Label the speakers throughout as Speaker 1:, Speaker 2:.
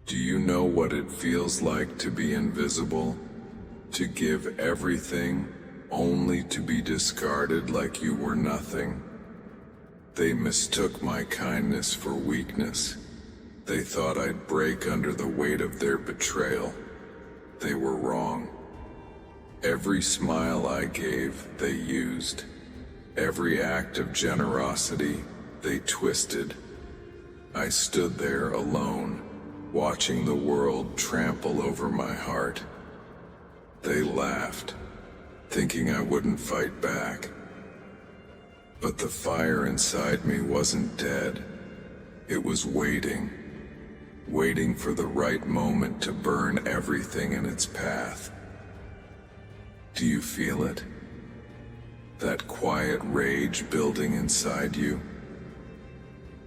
Speaker 1: Do you know what it feels like to be invisible? To give everything, only to be discarded like you were nothing? They mistook my kindness for weakness. They thought I'd break under the weight of their betrayal. They were wrong. Every smile I gave, they used. Every act of generosity, they twisted. I stood there alone, watching the world trample over my heart. They laughed, thinking I wouldn't fight back. But the fire inside me wasn't dead. It was waiting for the right moment to burn everything in its path. Do you feel it? That quiet rage building inside you?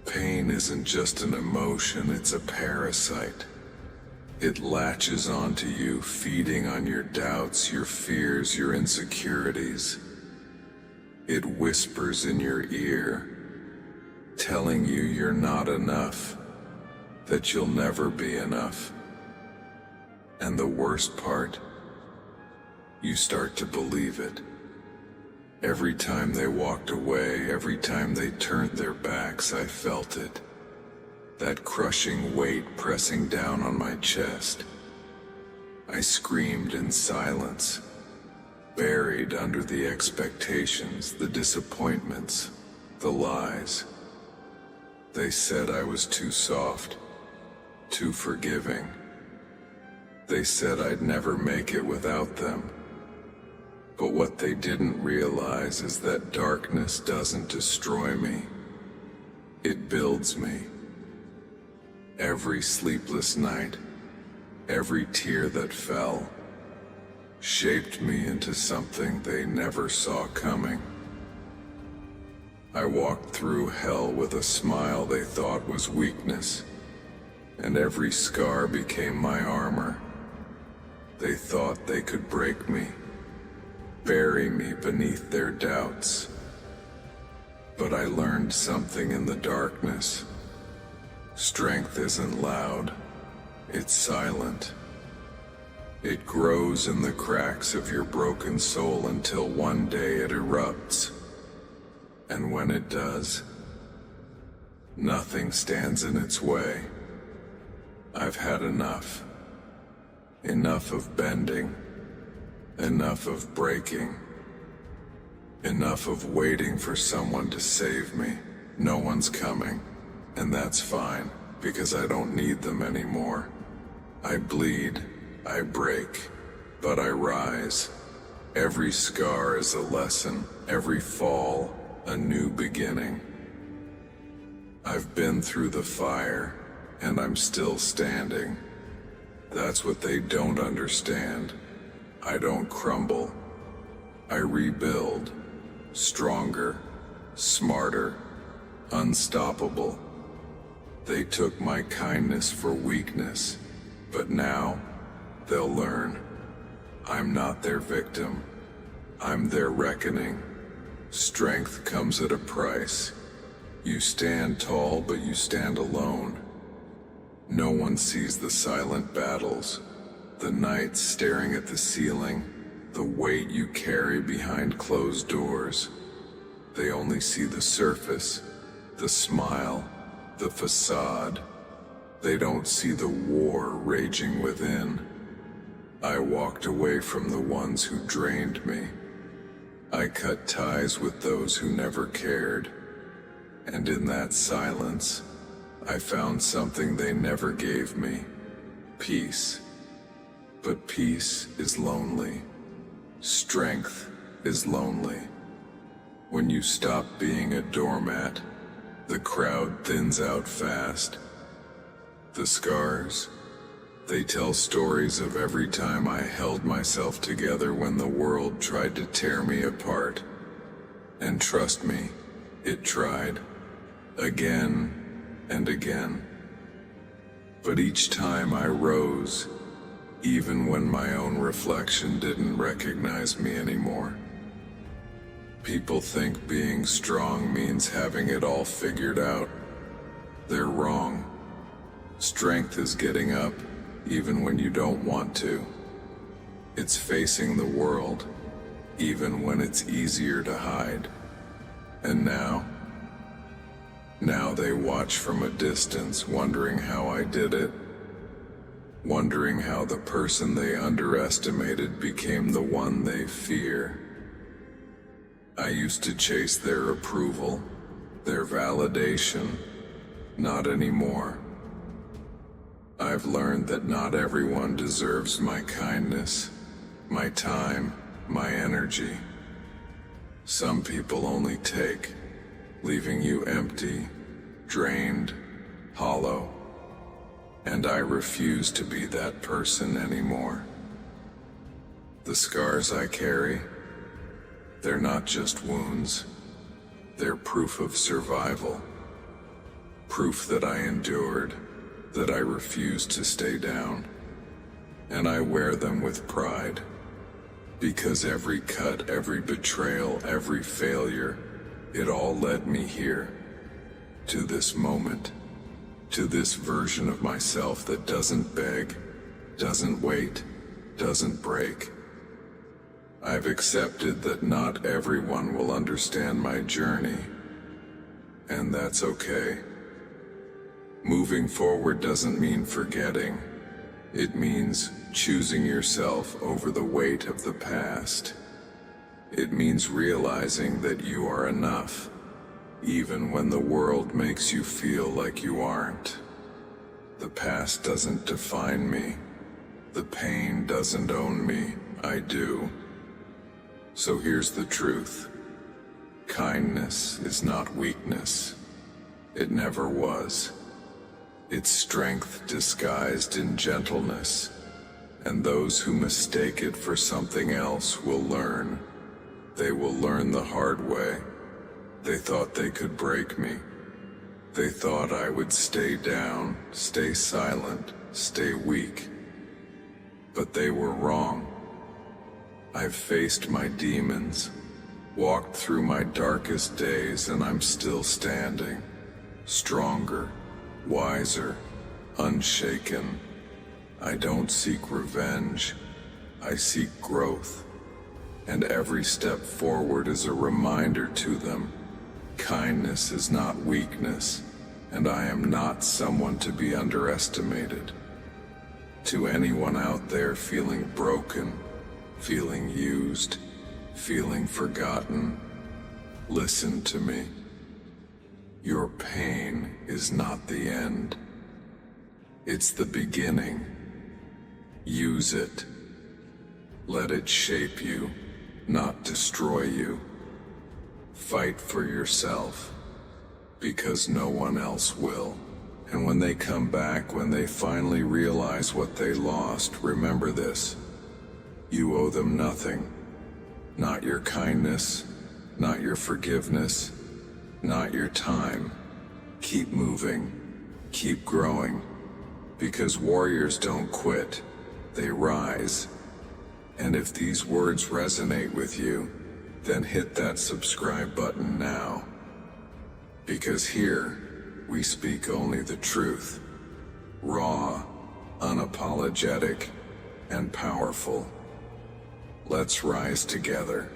Speaker 1: Pain isn't just an emotion, it's a parasite. It latches onto you, feeding on your doubts, your fears, your insecurities. It whispers in your ear, telling you you're not enough, that you'll never be enough. And the worst part, you start to believe it. Every time they walked away, every time they turned their backs, I felt it. That crushing weight pressing down on my chest. I screamed in silence, buried under the expectations, the disappointments, the lies. They said I was too soft, too forgiving. They said I'd never make it without them. But what they didn't realize is that darkness doesn't destroy me. It builds me. Every sleepless night, every tear that fell, shaped me into something they never saw coming. I walked through hell with a smile they thought was weakness, and every scar became my armor. They thought they could break me, bury me beneath their doubts. But I learned something in the darkness. Strength isn't loud, it's silent. It grows in the cracks of your broken soul until one day it erupts. And when it does, nothing stands in its way. I've had enough. Enough of bending. Enough of breaking. Enough of waiting for someone to save me. No one's coming, and that's fine, because I don't need them anymore. I bleed, I break, but I rise. Every scar is a lesson, every fall, a new beginning. I've been through the fire, and I'm still standing. That's what they don't understand. I don't crumble. I rebuild. Stronger, smarter, unstoppable. They took my kindness for weakness, but now they'll learn. I'm not their victim. I'm their reckoning. Strength comes at a price. You stand tall, but you stand alone. No one sees the silent battles. The nights staring at the ceiling, the weight you carry behind closed doors. They only see the surface, the smile, the facade. They don't see the war raging within. I walked away from the ones who drained me. I cut ties with those who never cared. And in that silence, I found something they never gave me: peace. But peace is lonely. Strength is lonely. When you stop being a doormat, the crowd thins out fast. The scars, they tell stories of every time I held myself together when the world tried to tear me apart. And trust me, it tried. Again and again. But each time I rose, even when my own reflection didn't recognize me anymore. People think being strong means having it all figured out. They're wrong. Strength is getting up, even when you don't want to. It's facing the world, even when it's easier to hide. And now they watch from a distance, wondering how I did it. Wondering how the person they underestimated became the one they fear. I used to chase their approval, their validation. Not anymore. I've learned that not everyone deserves my kindness, my time, my energy. Some people only take, leaving you empty, drained, hollow. And I refuse to be that person anymore. The scars I carry, they're not just wounds. They're proof of survival. Proof that I endured, that I refused to stay down. And I wear them with pride. Because every cut, every betrayal, every failure, it all led me here. To this moment. To this version of myself that doesn't beg, doesn't wait, doesn't break. I've accepted that not everyone will understand my journey, and that's okay. Moving forward doesn't mean forgetting. It means choosing yourself over the weight of the past. It means realizing that you are enough. Even when the world makes you feel like you aren't. The past doesn't define me. The pain doesn't own me. I do. So here's the truth. Kindness is not weakness. It never was. It's strength disguised in gentleness. And those who mistake it for something else will learn. They will learn the hard way. They thought they could break me. They thought I would stay down, stay silent, stay weak. But they were wrong. I've faced my demons, walked through my darkest days, and I'm still standing. Stronger, wiser, unshaken. I don't seek revenge. I seek growth. And every step forward is a reminder to them. Kindness is not weakness, and I am not someone to be underestimated. To anyone out there feeling broken, feeling used, feeling forgotten, listen to me. Your pain is not the end. It's the beginning. Use it. Let it shape you, not destroy you. Fight for yourself, because no one else will. And when they come back, when they finally realize what they lost, remember this. You owe them nothing. Not your kindness, not your forgiveness, not your time. Keep moving, keep growing, because warriors don't quit, they rise. And if these words resonate with you, then hit that subscribe button now. Because here, we speak only the truth. Raw, unapologetic, and powerful. Let's rise together.